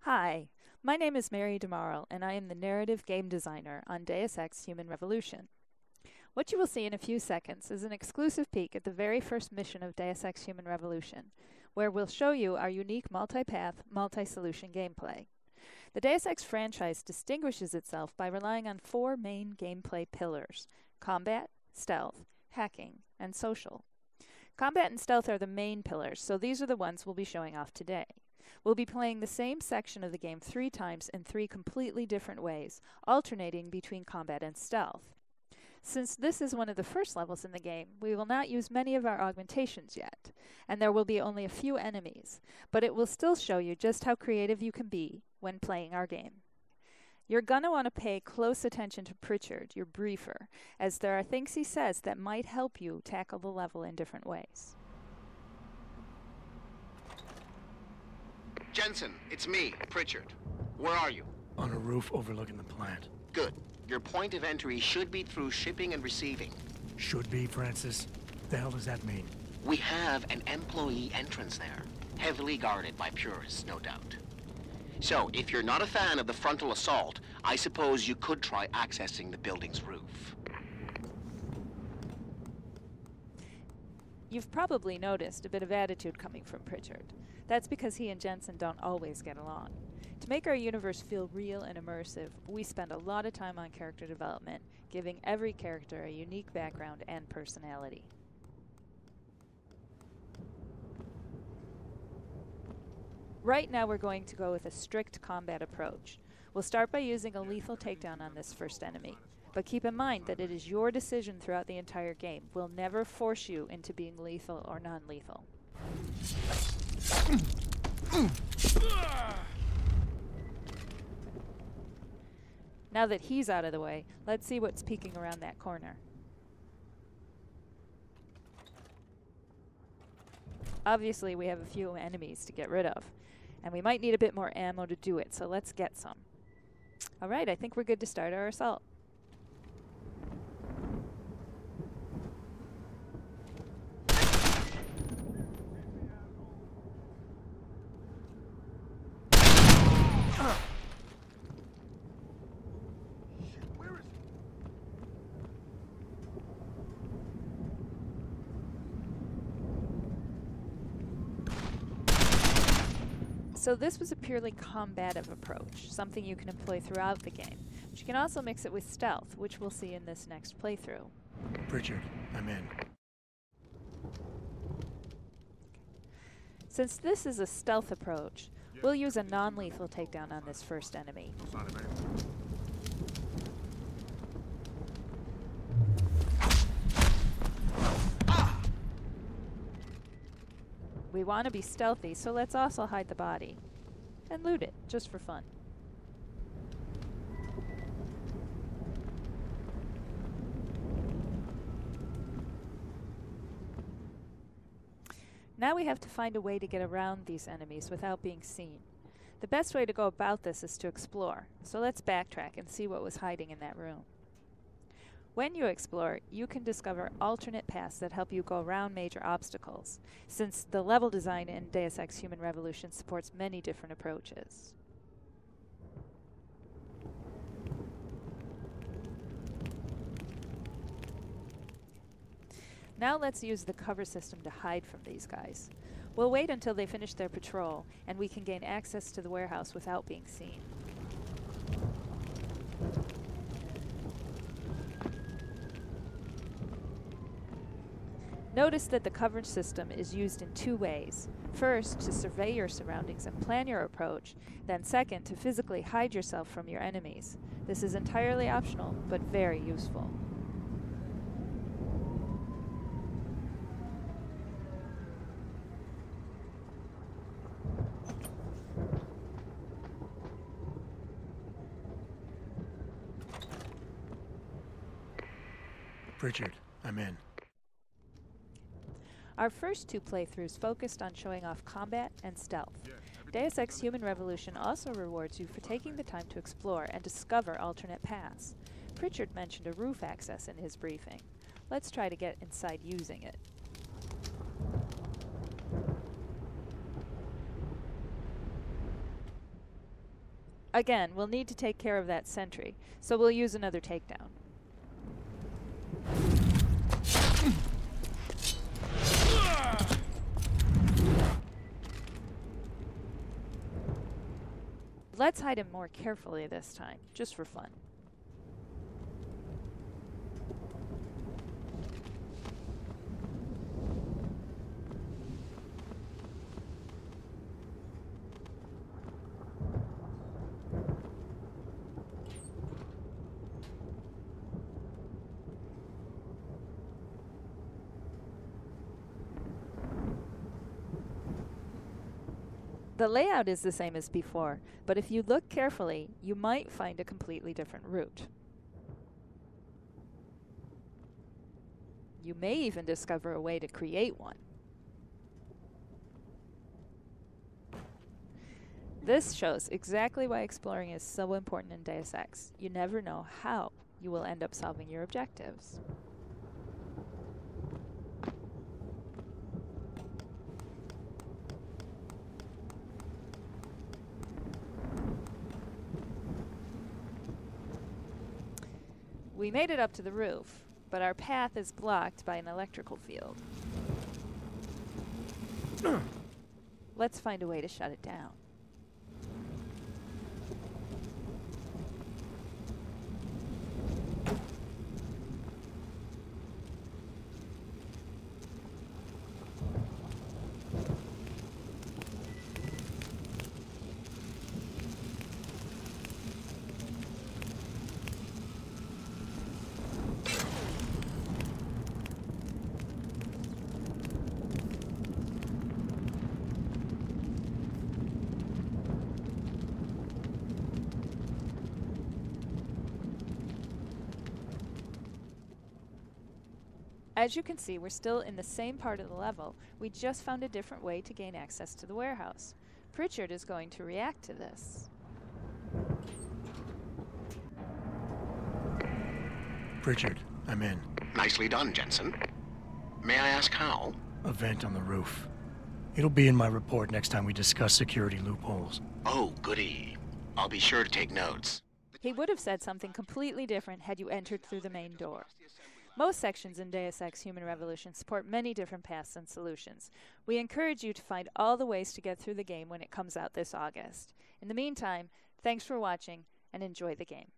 Hi, my name is Mary DeMarle, and I am the narrative game designer on Deus Ex Human Revolution. What you will see in a few seconds is an exclusive peek at the very first mission of Deus Ex Human Revolution, where we'll show you our unique multi-path, multi-solution gameplay. The Deus Ex franchise distinguishes itself by relying on four main gameplay pillars: combat, stealth, hacking, and social. Combat and stealth are the main pillars, so these are the ones we'll be showing off today. We'll be playing the same section of the game 3 times in 3 completely different ways, alternating between combat and stealth. Since this is one of the first levels in the game, we will not use many of our augmentations yet, and there will be only a few enemies, but it will still show you just how creative you can be when playing our game. You're gonna want to pay close attention to Pritchard, your briefer, as there are things he says that might help you tackle the level in different ways. Jensen, it's me, Pritchard. Where are you? On a roof overlooking the plant. Good. Your point of entry should be through shipping and receiving. Should be, Francis. The hell does that mean? We have an employee entrance there, heavily guarded by purists, no doubt. So, if you're not a fan of the frontal assault, I suppose you could try accessing the building's roof. You've probably noticed a bit of attitude coming from Pritchard. That's because he and Jensen don't always get along. To make our universe feel real and immersive, we spend a lot of time on character development, giving every character a unique background and personality. Right now we're going to go with a strict combat approach. We'll start by using a lethal takedown on this first enemy, but keep in mind that it is your decision throughout the entire game. We'll never force you into being lethal or non-lethal. Now that he's out of the way, let's see what's peeking around that corner. Obviously, we have a few enemies to get rid of, and we might need a bit more ammo to do it, so let's get some. Alright, I think we're good to start our assault. So this was a purely combative approach, something you can employ throughout the game. But you can also mix it with stealth, which we'll see in this next playthrough. Pritchard, I'm in. Since this is a stealth approach, we'll use a non-lethal takedown on this first enemy. We want to be stealthy, so let's also hide the body. And loot it, just for fun. Now we have to find a way to get around these enemies without being seen. The best way to go about this is to explore, so let's backtrack and see what was hiding in that room. When you explore, you can discover alternate paths that help you go around major obstacles, since the level design in Deus Ex Human Revolution supports many different approaches. Now let's use the cover system to hide from these guys. We'll wait until they finish their patrol, and we can gain access to the warehouse without being seen. Notice that the coverage system is used in 2 ways. First, to survey your surroundings and plan your approach, then second, to physically hide yourself from your enemies. This is entirely optional, but very useful. Pritchard, I'm in. Our first 2 playthroughs focused on showing off combat and stealth. Deus Ex Human Revolution also rewards you for taking the time to explore and discover alternate paths. Pritchard mentioned a roof access in his briefing. Let's try to get inside using it. Again, we'll need to take care of that sentry, so we'll use another takedown. Let's hide him more carefully this time, just for fun. The layout is the same as before, but if you look carefully, you might find a completely different route. You may even discover a way to create one. This shows exactly why exploring is so important in Deus Ex. You never know how you will end up solving your objectives. We made it up to the roof, but our path is blocked by an electrical field. Let's find a way to shut it down. As you can see, we're still in the same part of the level. We just found a different way to gain access to the warehouse. Pritchard is going to react to this. Pritchard, I'm in. Nicely done, Jensen. May I ask how? A vent on the roof. It'll be in my report next time we discuss security loopholes. Oh, goody. I'll be sure to take notes. He would have said something completely different had you entered through the main door. Most sections in Deus Ex Human Revolution support many different paths and solutions. We encourage you to find all the ways to get through the game when it comes out this August. In the meantime, thanks for watching and enjoy the game.